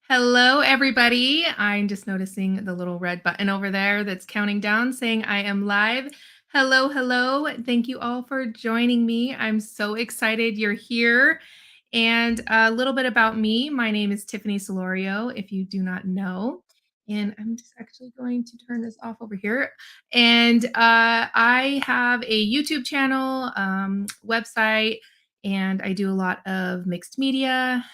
Hello, everybody. I'm just noticing the little red button over there that's counting down saying I am live. Hello, hello. Thank you all for joining me. I'm so excited you're here. And a little bit about me. My name is Tiffany Solorio, if you do not know. And I'm just actually going to turn this off over here. And I have a YouTube channel, website, and I do a lot of mixed media.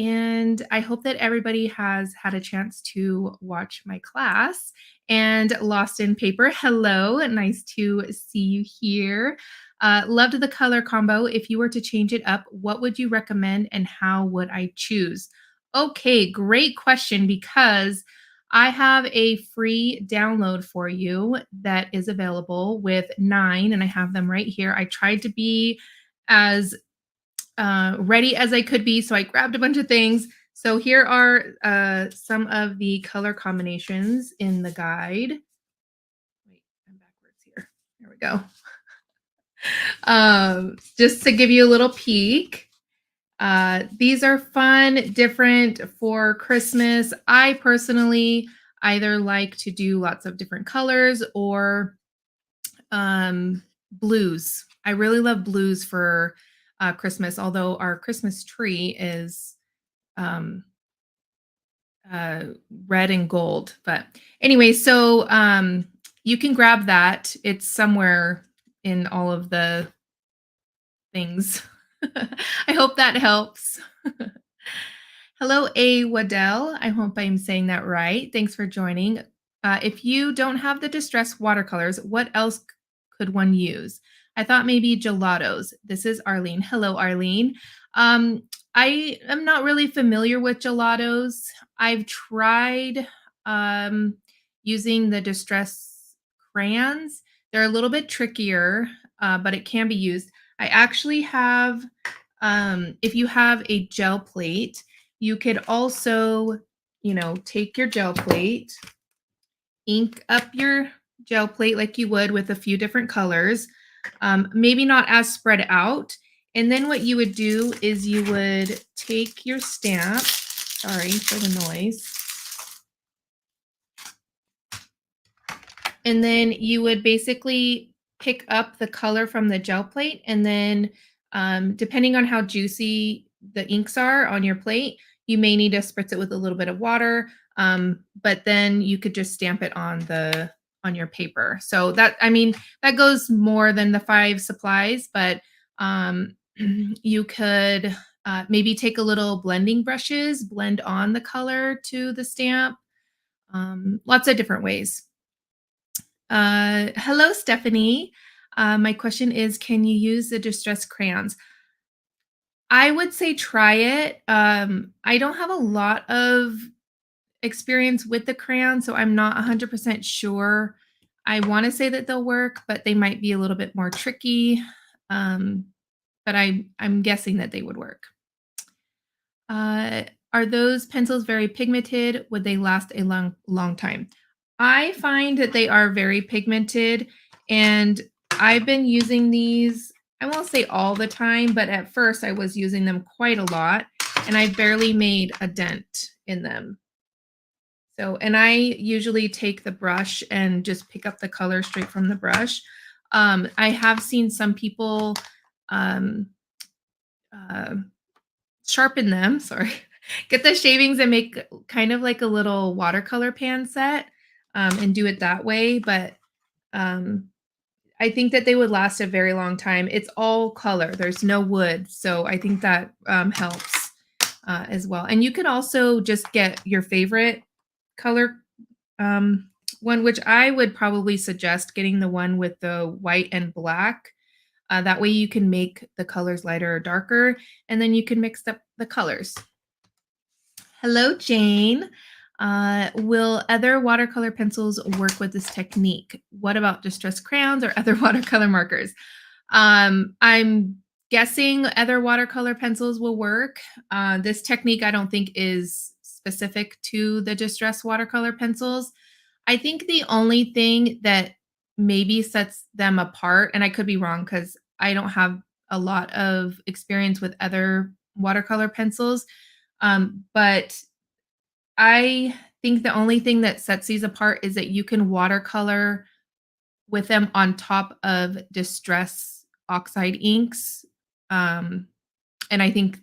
And I hope that everybody has had a chance to watch my class. And Lost in Paper, hello, nice to see you here. Loved the color combo. If you were to change it up, what would you recommend and how would I choose? Okay, great question because I have a free download for you that is available with 9, and I have them right here. I tried to be as ready as I could be. So I grabbed a bunch of things. So here are some of the color combinations in the guide. Wait, I'm backwards here. There we go. Just to give you a little peek. These are fun, different for Christmas. I personally either like to do lots of different colors or blues. I really love blues for Christmas, although our Christmas tree is um, uh, red and gold. But anyway, so you can grab that. It's somewhere in all of the things. I hope that helps. Hello, A. Waddell. I hope I'm saying that right. Thanks for joining. If you don't have the distress watercolors, what else could one use? I thought maybe gelatos. This is Arlene. Hello, Arlene. Um, I am not really familiar with gelatos. I've tried um, using the distress crayons. They're a little bit trickier, but it can be used. I actually have, if you have a gel plate, you could also, take your gel plate, ink up your gel plate like you would with a few different colors, maybe not as spread out. And then what you would do is you would take your stamp, sorry for the noise, and then you would basically pick up the color from the gel plate, and then depending on how juicy the inks are on your plate, you may need to spritz it with a little bit of water, but then you could just stamp it on your paper. So that, I mean, that goes more than the 5 supplies, but you could maybe take a little blending brushes, blend on the color to the stamp. Lots of different ways. Hello, Stephanie. My question is, can you use the distress crayons? I would say try it. I don't have a lot of experience with the crayons, so I'm not 100% sure. I want to say that they'll work, but they might be a little bit more tricky. Um, but I'm guessing that they would work. Uh, are those pencils very pigmented? Would they last a long time? I find that they are very pigmented, and I've been using these, I won't say all the time, but at first I was using them quite a lot, and I barely made a dent in them. So, and I usually take the brush and just pick up the color straight from the brush. I have seen some people um, uh, sharpen them, sorry, get the shavings and make kind of like a little watercolor pan set, and do it that way, but, um, I think that they would last a very long time. It's all color, there's no wood, so I think that, helps, as well, and you could also just get your favorite color, um, one, which I would probably suggest getting the one with the white and black. That way you can make the colors lighter or darker, and then you can mix up the colors. Hello, Jane. Will other watercolor pencils work with this technique? What about distress crayons or other watercolor markers? I'm guessing other watercolor pencils will work. This technique I don't think is specific to the distress watercolor pencils. I think the only thing that maybe sets them apart, and I could be wrong because I don't have a lot of experience with other watercolor pencils, But I think the only thing that sets these apart is that you can watercolor with them on top of distress oxide inks. Um, and I think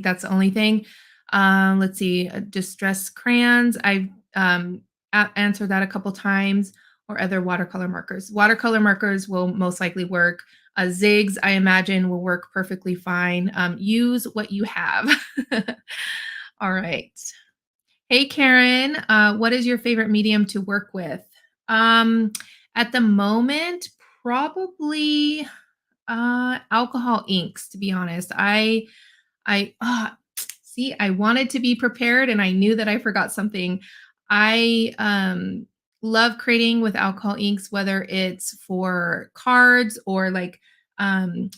that's the only thing. Let's see, distress crayons. I've answered that a couple times, or other watercolor markers. Watercolor markers will most likely work. Zigs, I imagine, will work perfectly fine. Use what you have. All right. Hey, Karen, what is your favorite medium to work with? Um, at the moment, probably alcohol inks, to be honest. I see, I wanted to be prepared and I knew that I forgot something. I love creating with alcohol inks, whether it's for cards or like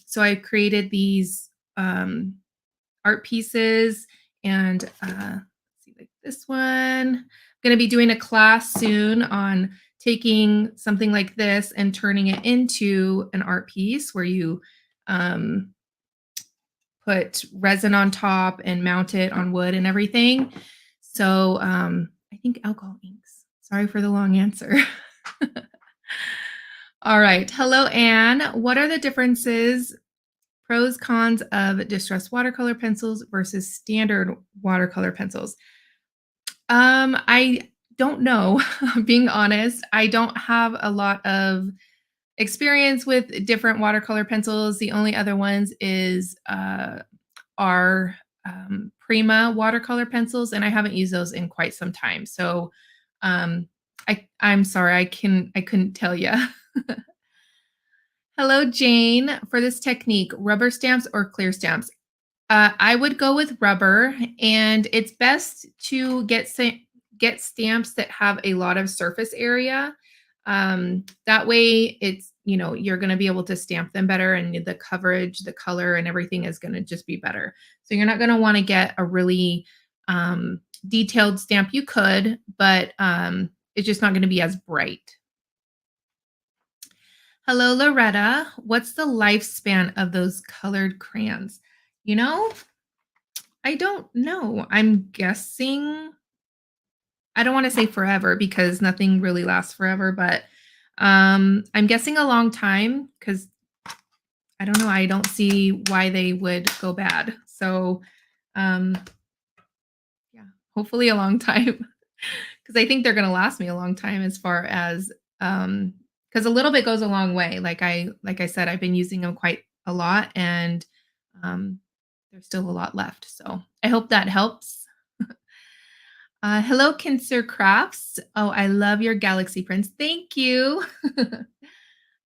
so I created these art pieces and let's see, like this one. I'm going to be doing a class soon on taking something like this and turning it into an art piece where you um put resin on top and mount it on wood and everything. So I think alcohol inks. Sorry for the long answer. All right. Hello, Anne. What are the differences, pros, cons of distressed watercolor pencils versus standard watercolor pencils? I don't know. Being honest, I don't have a lot of experience with different watercolor pencils. The only other ones is are Prima watercolor pencils, and I haven't used those in quite some time. So, I'm sorry, I couldn't tell you. Hello, Jane. For this technique, rubber stamps or clear stamps? I would go with rubber, and it's best to get stamps that have a lot of surface area. That way, you're going to be able to stamp them better, and the coverage, the color, and everything is going to just be better. So you're not going to want to get a really detailed stamp. You could, but it's just not going to be as bright. Hello, Loretta. What's the lifespan of those colored crayons? You know, I don't know. I'm guessing, I don't want to say forever because nothing really lasts forever, but I'm guessing a long time because I don't know. I don't see why they would go bad. So, um, yeah, hopefully a long time because I think they're going to last me a long time as far as because a little bit goes a long way. Like I said, I've been using them quite a lot, and um, there's still a lot left. So I hope that helps. Hello, Kinser Crafts. Oh, I love your galaxy prints. Thank you.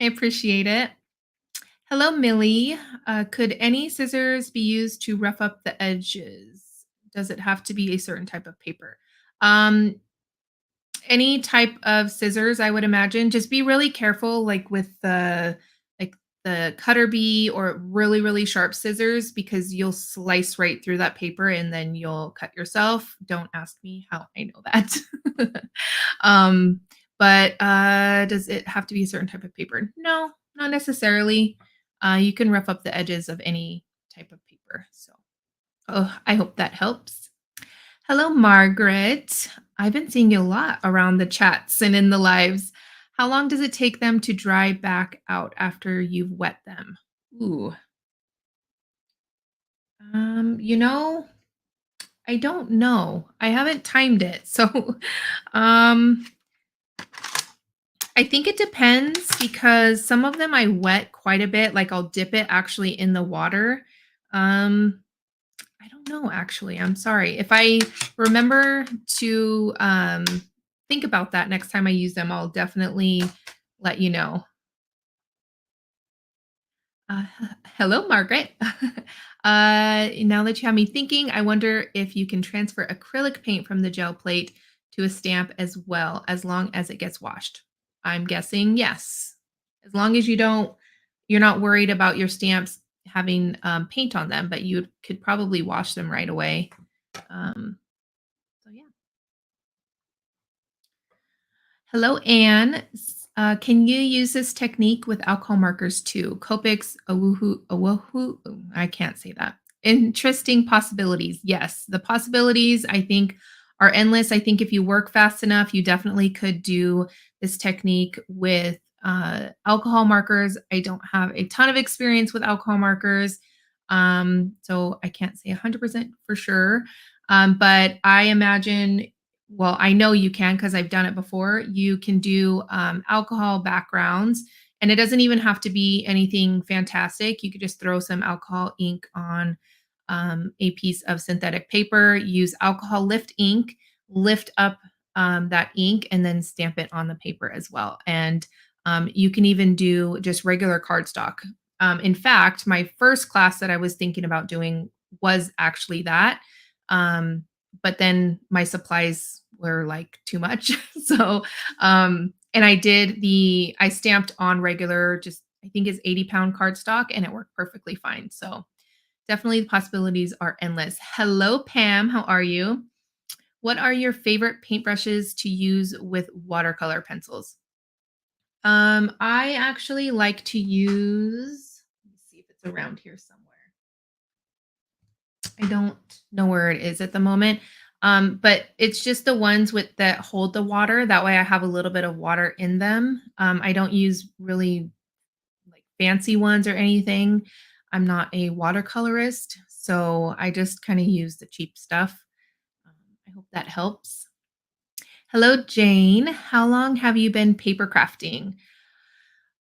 I appreciate it. Hello, Millie. Could any scissors be used to rough up the edges? Does it have to be a certain type of paper? Um, any type of scissors, I would imagine. Just be really careful, like with the cutter bee or really, really sharp scissors, because you'll slice right through that paper and then you'll cut yourself. Don't ask me how I know that. um, but does it have to be a certain type of paper? No, not necessarily. You can rough up the edges of any type of paper. So, oh, I hope that helps. Hello, Margaret. I've been seeing you a lot around the chats and in the lives. How long does it take them to dry back out after you've wet them? Ooh. You know, I don't know. I haven't timed it. So, um, I think it depends because some of them I wet quite a bit. Like I'll dip it actually in the water. Um, I don't know, actually. I'm sorry. If I remember to think about that next time I use them, I'll definitely let you know. Uh, Hello, Margaret. Now that you have me thinking, I wonder if you can transfer acrylic paint from the gel plate to a stamp as well, as long as it gets washed. I'm guessing yes. As long as you're not worried about your stamps having paint on them, but you could probably wash them right away. Um, so yeah. Hello, Anne. Can you use this technique with alcohol markers too? Copics, Awoohoo, Awoohoo. I can't say that. Interesting possibilities. Yes, the possibilities I think are endless. I think if you work fast enough, you definitely could do this technique with alcohol markers. I don't have a ton of experience with alcohol markers, so I can't say 100% for sure. But I imagine, well, I know you can because I've done it before. You can do alcohol backgrounds, and it doesn't even have to be anything fantastic. You could just throw some alcohol ink on a piece of synthetic paper, use alcohol lift ink, lift up that ink, and then stamp it on the paper as well. And you can even do just regular cardstock. In fact, my first class that I was thinking about doing was actually that. Um, but then my supplies were like too much. So, and I stamped on regular, just I think is 80-pound cardstock, and it worked perfectly fine. So, definitely the possibilities are endless. Hello, Pam. How are you? What are your favorite paintbrushes to use with watercolor pencils? I actually like to use, let me see if it's around here somewhere. I don't know where it is at the moment. But it's just the ones with that hold the water. That way I have a little bit of water in them. I don't use really like fancy ones or anything. I'm not a watercolorist, so I just kind of use the cheap stuff. Um, I hope that helps. Hello, Jane. How long have you been paper crafting?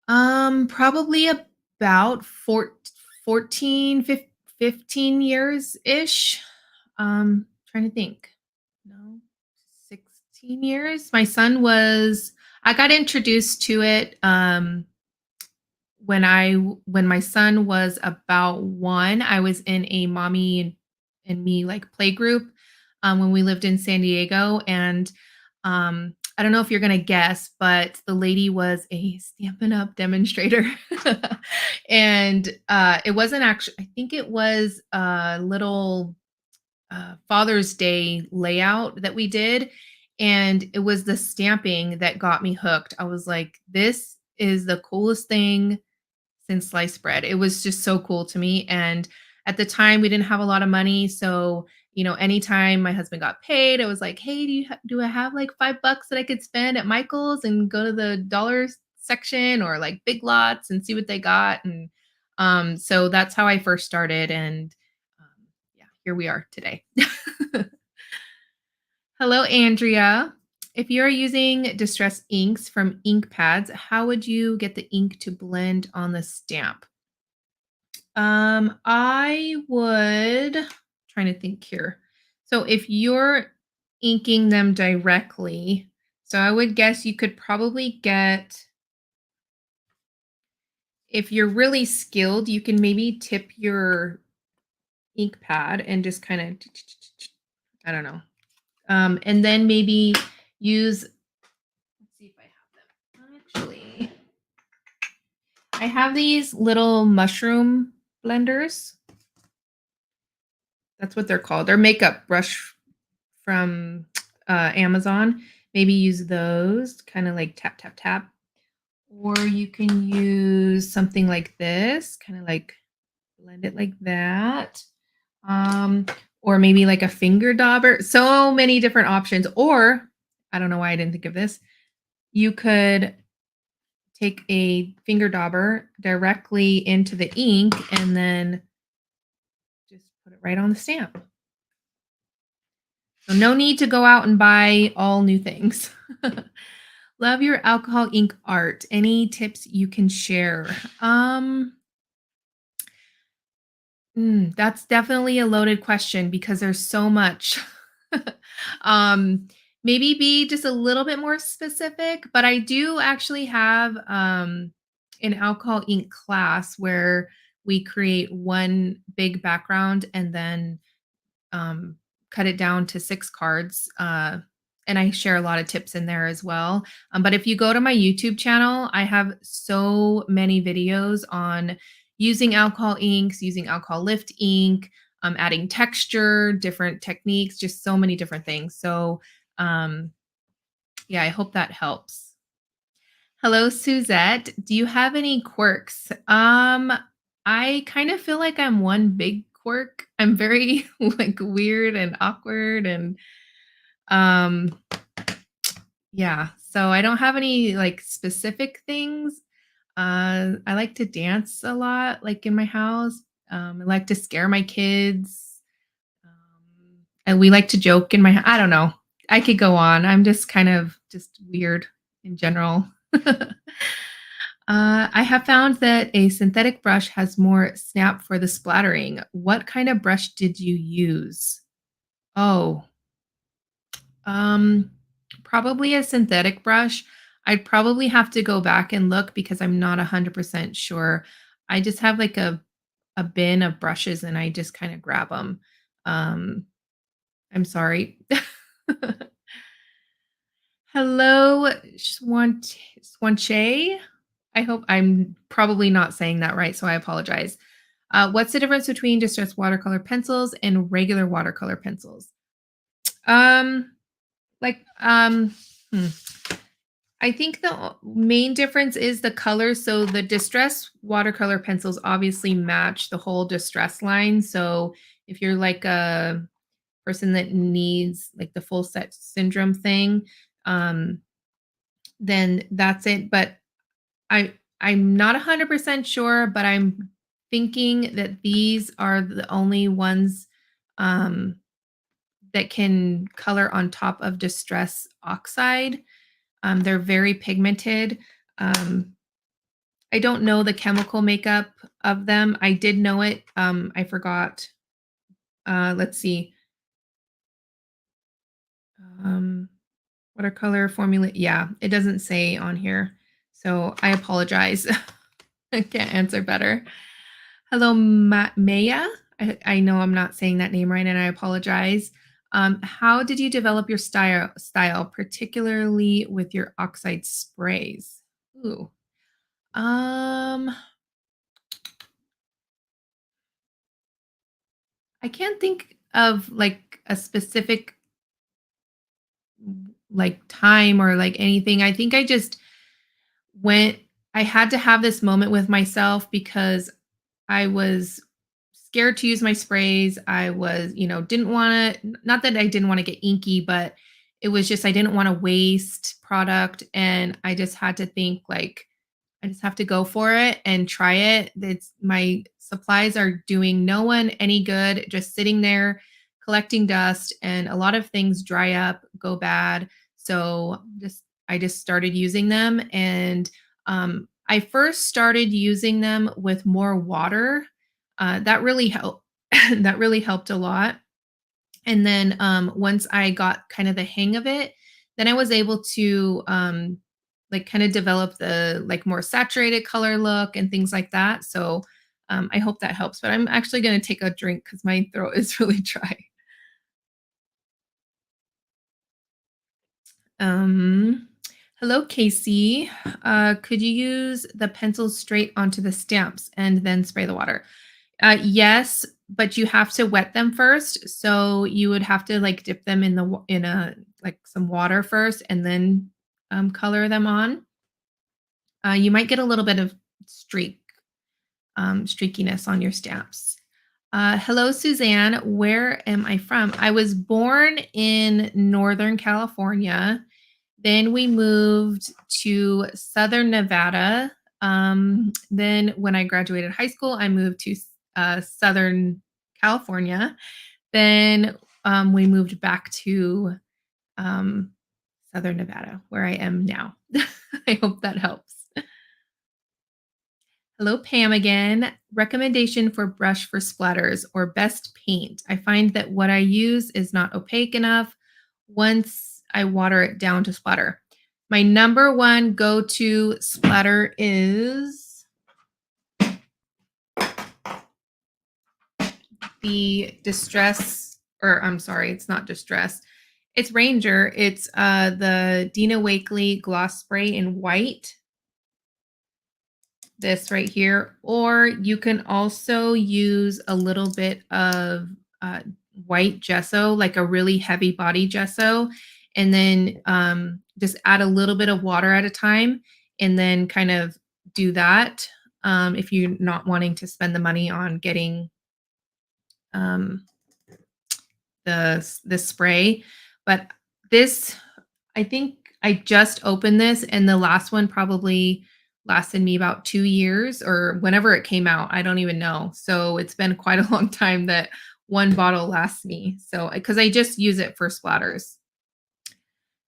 Probably about 15 years ish. Trying to think. No, 16 years. I got introduced to it when my son was about 1. I was in a mommy and me like play group when we lived in San Diego, and I don't know if you're gonna guess, but the lady was a Stampin' Up! Demonstrator. And it wasn't actually, I think it was a little Father's Day layout that we did. And it was the stamping that got me hooked. I was like, this is the coolest thing since sliced bread. It was just so cool to me. And at the time, we didn't have a lot of money. So, anytime my husband got paid, it was like, hey, do I have like $5 that I could spend at Michael's and go to the dollar section or like Big Lots and see what they got? And so that's how I first started. And yeah, here we are today. Hello, Andrea. If you're using distress inks from ink pads, how would you get the ink to blend on the stamp? I would trying to think here. So if you're inking them directly, so I would guess you could probably get, if you're really skilled, you can maybe tip your ink pad and just kind of, I don't know. And then maybe use, let's see if I have them. Actually, I have these little mushroom blenders. That's what they're called. They're makeup brush from Amazon. Maybe use those, kind of like tap, tap, tap. Or you can use something like this, kind of like blend it like that. Um, or maybe like a finger dauber. So many different options. Or I don't know why I didn't think of this. You could take a finger dauber directly into the ink and then just put it right on the stamp. So no need to go out and buy all new things. Love your alcohol ink art. Any tips you can share? That's definitely a loaded question because there's so much. um, Maybe be just a little bit more specific, but I do actually have an alcohol ink class where we create one big background and then um, cut it down to 6 cards. And I share a lot of tips in there as well. But if you go to my YouTube channel, I have so many videos on using alcohol inks, using alcohol lift ink, adding texture, different techniques, just so many different things. So, um, yeah, I hope that helps. Hello, Suzette. Do you have any quirks? I kind of feel like I'm one big quirk. I'm very, like, weird and awkward and, um, yeah, so I don't have any, like, specific things. I like to dance a lot, like, in my house. I like to scare my kids, and we like to joke in my I don't know. I could go on. I'm just kind of just weird in general. I have found that a synthetic brush has more snap for the splattering. What kind of brush did you use? Oh, um, probably a synthetic brush. I'd probably have to go back and look because I'm not 100% sure. I just have like a bin of brushes and I just kind of grab them. Um, I'm sorry. Hello, Swanche. I hope I'm probably not saying that right, so I apologize. What's the difference between distressed watercolor pencils and regular watercolor pencils? Um, like, hmm, I think the main difference is the color. So the distress watercolor pencils obviously match the whole distress line. So if you're like a person that needs like the full set syndrome thing, um, then that's it. But I'm not 100% sure, but I'm thinking that these are the only ones um, that can color on top of distress oxide. They're very pigmented. Um, I don't know the chemical makeup of them. I did know it. I forgot. Let's see. Um, Watercolor formula. Yeah, it doesn't say on here. So I apologize. I can't answer better. Hello, Maya. I know I'm not saying that name right, and I apologize. How did you develop your style, particularly with your oxide sprays? Ooh. Um, I can't think of like a specific like time or like anything. I think I just went I had to have this moment with myself because I was scared to use my sprays. I was, didn't want to, not that I didn't want to get inky, but it was just I didn't want to waste product. And I just had to think like, I just have to go for it and try it. It's my supplies are doing no one any good, just sitting there collecting dust, and a lot of things dry up, go bad. So I just started using them, and I first started using them with more water. That really helped. That really helped a lot. And then, once I got kind of the hang of it, then I was able to, like, kinda develop the, like, more saturated color look and things like that. So, I hope that helps, but I'm actually gonna take a drink because my throat is really dry. Um, Hello, Casey. Could you use the pencils straight onto the stamps and then spray the water? Yes, but you have to wet them first. So you would have to like dip them in in a like some water first and then color them on. You might get a little bit of streakiness on your stamps. Hello, Suzanne. Where am I from? I was born in Northern California. Then we moved to Southern Nevada. Then when I graduated high school, I moved to Southern California. Then we moved back to um, Southern Nevada, where I am now. I hope that helps. Hello, Pam again. Recommendation for brush for splatters or best paint. I find that what I use is not opaque enough once I water it down to splatter. My number one go to splatter is the Distress, or I'm sorry, it's not Distress. It's Ranger. It's the Dina Wakley gloss spray in white. This right here, or you can also use a little bit of uh, white gesso, like a really heavy body gesso, and then just add a little bit of water at a time, and then kind of do that if you're not wanting to spend the money on getting um, the spray, but this I think I just opened this, and the last one probably lasted me about 2 years or whenever it came out, I don't even know. So, it's been quite a long time that one bottle lasts me. So, because I just use it for splatters.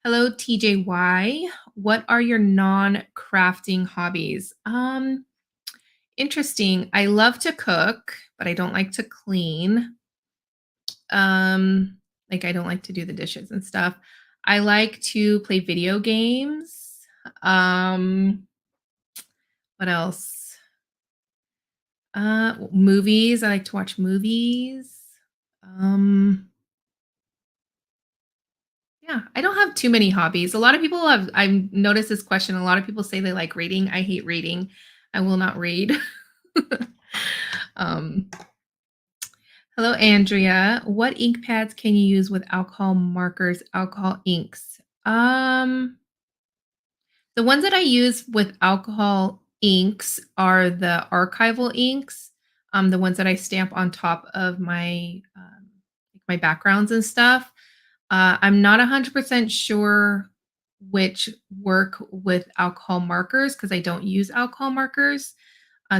Hello, TJY. What are your non-crafting hobbies? Interesting. I love to cook, but I don't like to clean. Um, like I don't like to do the dishes and stuff. I like to play video games. Um, what else? Movies. I like to watch movies. Um, yeah, I don't have too many hobbies. A lot of people have I've noticed this question. A lot of people say they like reading. I hate reading. I will not read. um, Hello, Andrea. What ink pads can you use with alcohol markers, alcohol inks? The ones that I use with alcohol inks are the archival inks, the ones that I stamp on top of my backgrounds and stuff. I'm not 100% sure which work with alcohol markers because I don't use alcohol markers.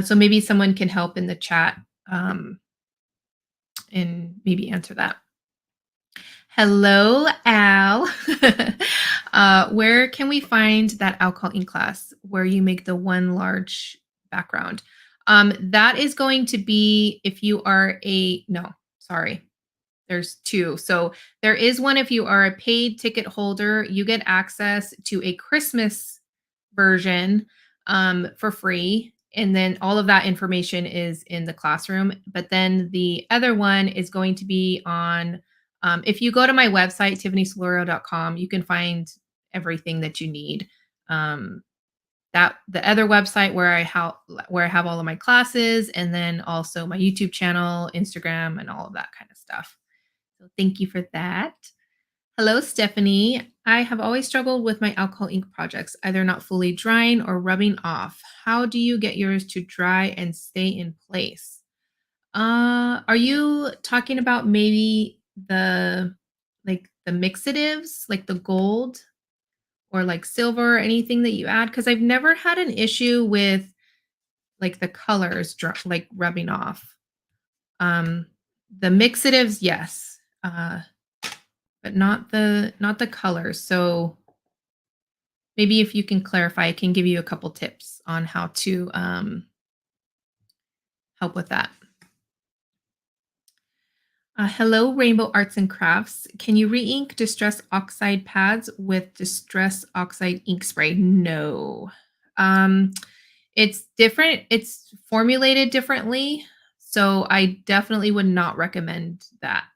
So maybe someone can help in the chat um, and maybe answer that. Hello, Al. Where can we find that alcohol ink class where you make the one large background? That is going to be if you are no, sorry, there's two. So there is one if you are a paid ticket holder, you get access to a Christmas version for free. And then all of that information is in the classroom. But then the other one is going to be on, if you go to my website, tiffanysolorio.com, you can find everything that you need. That the other website where I have all of my classes and then also my YouTube channel, Instagram, and all of that kind of stuff. So thank you for that. Hello, Stephanie. I have always struggled with my alcohol ink projects, either not fully drying or rubbing off. How do you get yours to dry and stay in place? Are you talking about maybe the mixatives, like the gold or like silver or anything that you add? Because I've never had an issue with like the colors like rubbing off. Um, the mixatives, yes. But not the colors. So maybe if you can clarify, I can give you a couple tips on how to help with that. Hello, Rainbow Arts and Crafts. Can you re-ink Distress Oxide pads with Distress Oxide ink spray? No. It's different. It's formulated differently. So I definitely would not recommend that.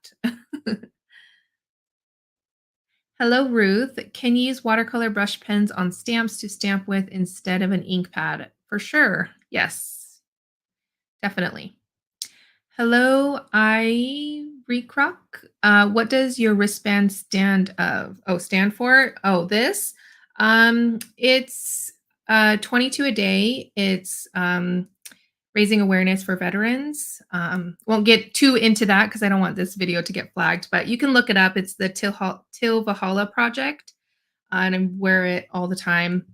Hello, Ruth. Can you use watercolor brush pens on stamps to stamp with instead of an ink pad? For sure. Yes, definitely. Hello, I Recrock. What does your wristband stand for? Oh, this. It's 22 a day. It's raising awareness for veterans. Won't get too into that because I don't want this video to get flagged, but you can look it up. It's the Till Valhalla project, and I wear it all the time.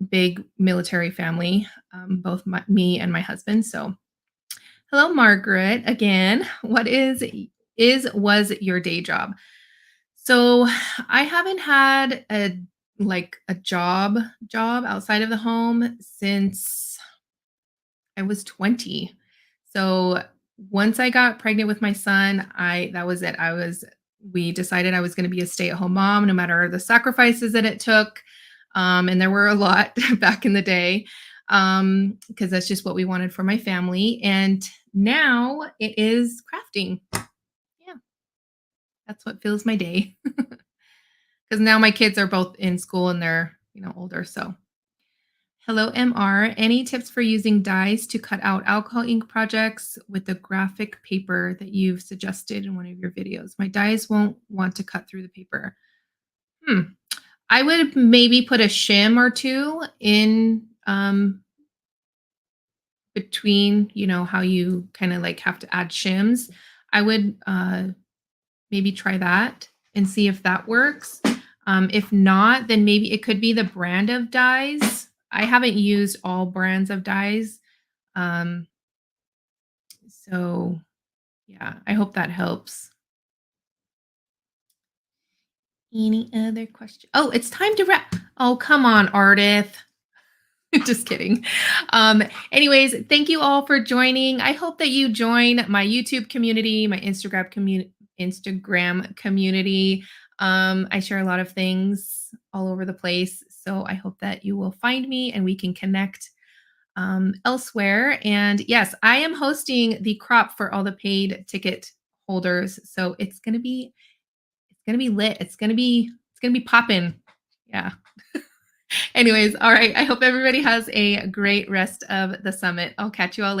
Big military family, both me and my husband. So, hello, Margaret. Again, what was your day job? So, I haven't had a job outside of the home since I was 20. So once I got pregnant with my son, that was it. We decided I was going to be a stay-at-home mom, no matter the sacrifices that it took. And there were a lot back in the day, because that's just what we wanted for my family. And now it is crafting. Yeah, that's what fills my day. Because now my kids are both in school and they're older. So hello, MR. Any tips for using dies to cut out alcohol ink projects with the graphic paper that you've suggested in one of your videos? My dies won't want to cut through the paper. I would maybe put a shim or two in between, how you kind of like have to add shims, I would maybe try that and see if that works. If not, then maybe it could be the brand of dyes. I haven't used all brands of dyes. Um, so yeah, I hope that helps. Any other question? Oh, it's time to wrap. Oh, come on, Ardith. Just kidding. Anyways, thank you all for joining. I hope that you join my YouTube community, my Instagram community. I share a lot of things all over the place. So I hope that you will find me and we can connect elsewhere. And yes, I am hosting the crop for all the paid ticket holders. So it's gonna be lit. It's gonna be popping. Yeah. Anyways, all right. I hope everybody has a great rest of the summit. I'll catch you all later.